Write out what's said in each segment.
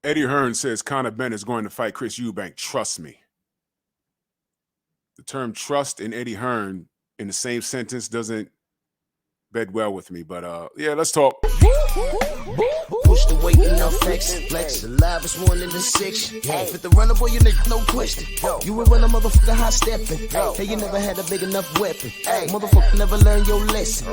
Eddie Hearn says Conor Benn is going to fight Chris Eubank. Trust me. The term trust and Eddie Hearn in the same sentence doesn't bed well with me. But yeah, let's talk. Push the weight in no flex. Flex the livest one in the section. Fit the runner, boy, you nigga, no question. You ain't run a motherfucker high stepping. Hey, you never had a big enough weapon. Motherfucker never learned your lesson.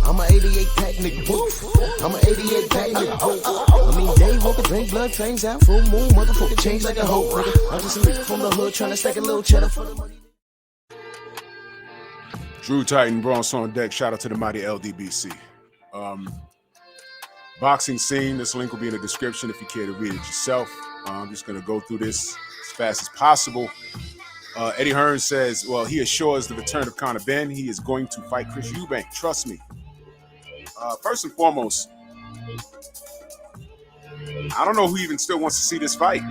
I'm a 88 pack nigga. I'm a 88 pack nigga. I mean, day walker, drink blood, fangs out, full moon. Motherfucker change like a hoe, nigga. I'm just a nigga from the hood trying to stack a little cheddar for the money. Drew Titan, Bronx on deck. Shout out to the mighty LDBC. Boxing scene. This link will be in the description if you care to read it yourself. I'm just going to go through this as fast as possible. Eddie Hearn says, well, he assures the return of Conor Benn. He is going to fight Chris Eubank. Trust me. First and foremost, I don't know who even still wants to see this fight.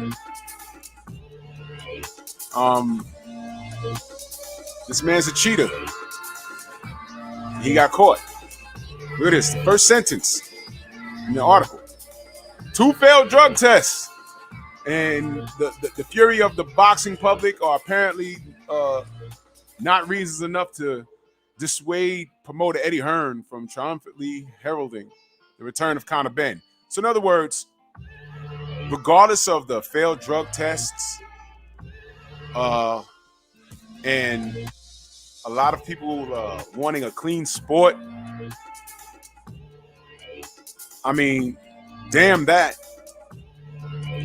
This man's a cheater. He got caught. Look at this. The first sentence in the article. 2 failed drug tests. And the fury of the boxing public are apparently not reasons enough to dissuade promoter Eddie Hearn from triumphantly heralding the return of Conor Benn. So in other words, regardless of the failed drug tests and a lot of people wanting a clean sport, I mean, damn that.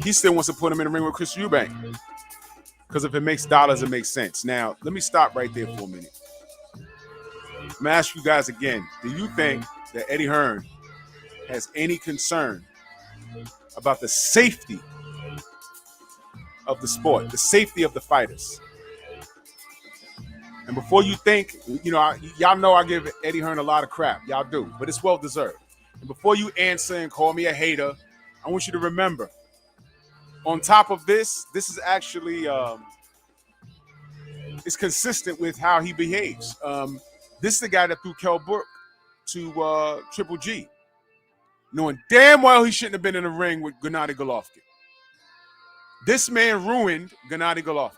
He still wants to put him in the ring with Chris Eubank. Because if it makes dollars, it makes sense. Now, let me stop right there for a minute. I'm going to ask you guys again. Do you think that Eddie Hearn has any concern about the safety of the sport, the safety of the fighters? And before you think, y'all know I give Eddie Hearn a lot of crap. Y'all do. But it's well-deserved. And before you answer and call me a hater, I want you to remember, on top of this is actually it's consistent with how he behaves. This is the guy that threw Kell Brook to Triple G, knowing damn well he shouldn't have been in the ring with Gennady Golovkin. This man ruined Gennady Golovkin.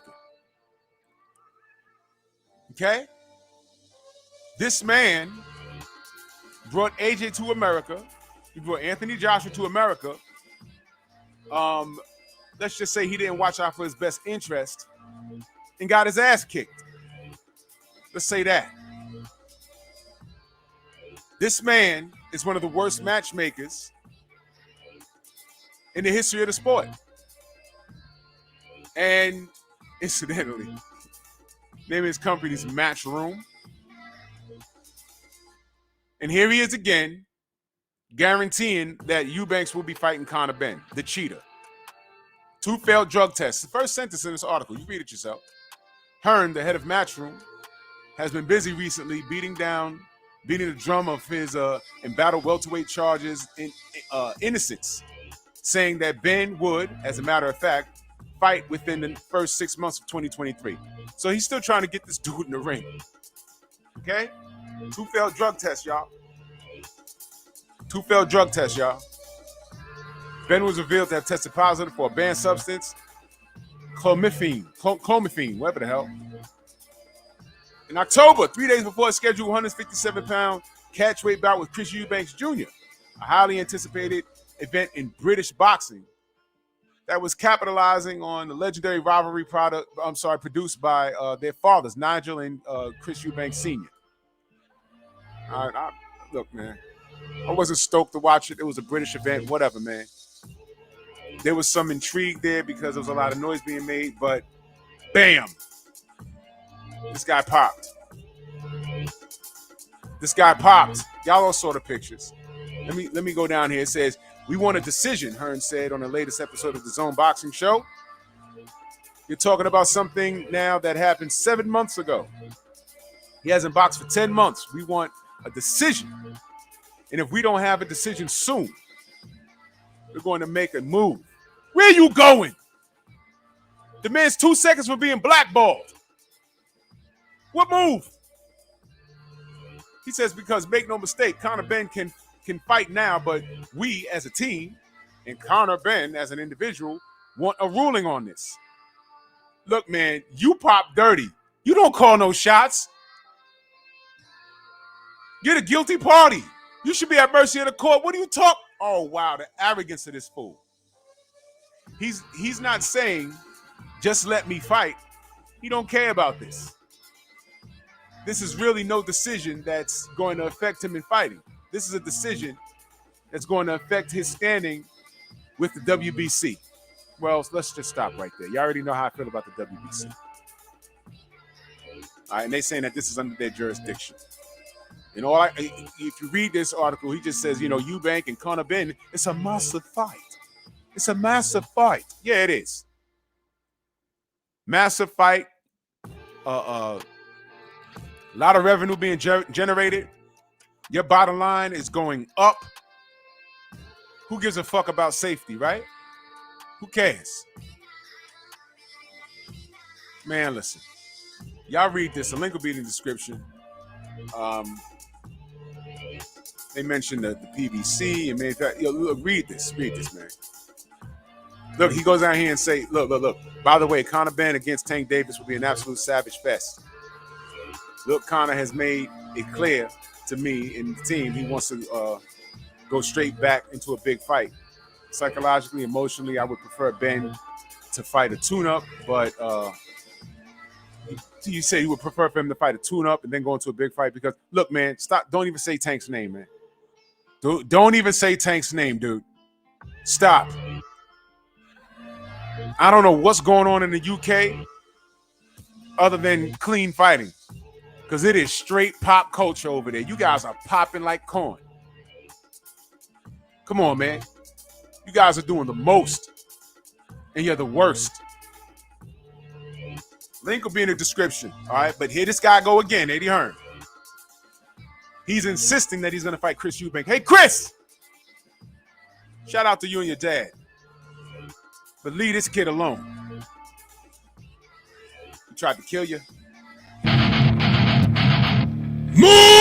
Okay? This man brought AJ to America. He brought Anthony Joshua to America. Let's just say he didn't watch out for his best interest and got his ass kicked. Let's say that. This man is one of the worst matchmakers in the history of the sport. And incidentally, name of his company is Matchroom. And here he is again, guaranteeing that Eubanks will be fighting Conor Benn, the cheater. 2 failed drug tests. The first sentence in this article, you read it yourself. Hearn, the head of Matchroom, has been busy recently beating the drum of his embattled welterweight charges in innocence, saying that Benn would, as a matter of fact, fight within the first 6 months of 2023. So he's still trying to get this dude in the ring. Okay? 2 failed drug tests, y'all. 2 failed drug tests, y'all. Benn was revealed to have tested positive for a banned substance, clomiphene, whatever the hell. In October, 3 days before a scheduled 157-pound catchweight bout with Chris Eubanks Jr., a highly anticipated event in British boxing that was capitalizing on the legendary rivalry produced by their fathers, Nigel and Chris Eubanks Sr. Look, man, I wasn't stoked to watch it. It was a British event, whatever, man. There was some intrigue there because there was a lot of noise being made, but bam, this guy popped. Y'all all saw the pictures. Let me go down here. It says, "We want a decision," Hearn said on the latest episode of the Zone Boxing Show. You're talking about something now that happened 7 months ago. He hasn't boxed for 10 months. We want a decision. And if we don't have a decision soon, we're going to make a move. Where are you going? The man's 2 seconds for being blackballed. What move? He says, because make no mistake, Conor Benn can fight now, but we as a team and Conor Benn, as an individual, want a ruling on this. Look, man, you pop dirty. You don't call no shots. You're the guilty party. You should be at mercy of the court. What do you talk? Oh, wow, the arrogance of this fool. He's not saying, just let me fight. He don't care about this. This is really no decision that's going to affect him in fighting. This is a decision that's going to affect his standing with the WBC. Well, let's just stop right there. You already know how I feel about the WBC. All right, and they're saying that this is under their jurisdiction. You know, if you read this article, he just says, Eubank and Conor Benn, it's a massive fight. It's a massive fight. Yeah, it is. Massive fight. A lot of revenue being generated. Your bottom line is going up. Who gives a fuck about safety, right? Who cares? Man, listen. Y'all read this. The link will be in the description. They mentioned the PVC and look, read this, man. Look, he goes out here and say, look. By the way, Conor Benn against Tank Davis will be an absolute savage fest. Look, Conor has made it clear to me and the team he wants to go straight back into a big fight. Psychologically, emotionally, I would prefer Benn to fight a tune-up, but you say you would prefer for him to fight a tune-up and then go into a big fight because, look, man, stop. Don't even say Tank's name, man. Don't even say Tank's name, dude. Stop. I don't know what's going on in the UK other than clean fighting because it is straight pop culture over there. You guys are popping like corn. Come on, man. You guys are doing the most, and you're the worst. Link will be in the description, all right? But here this guy go again, Eddie Hearn. He's insisting that he's going to fight Chris Eubank. Hey, Chris! Shout out to you and your dad. But leave this kid alone. He tried to kill you. Move!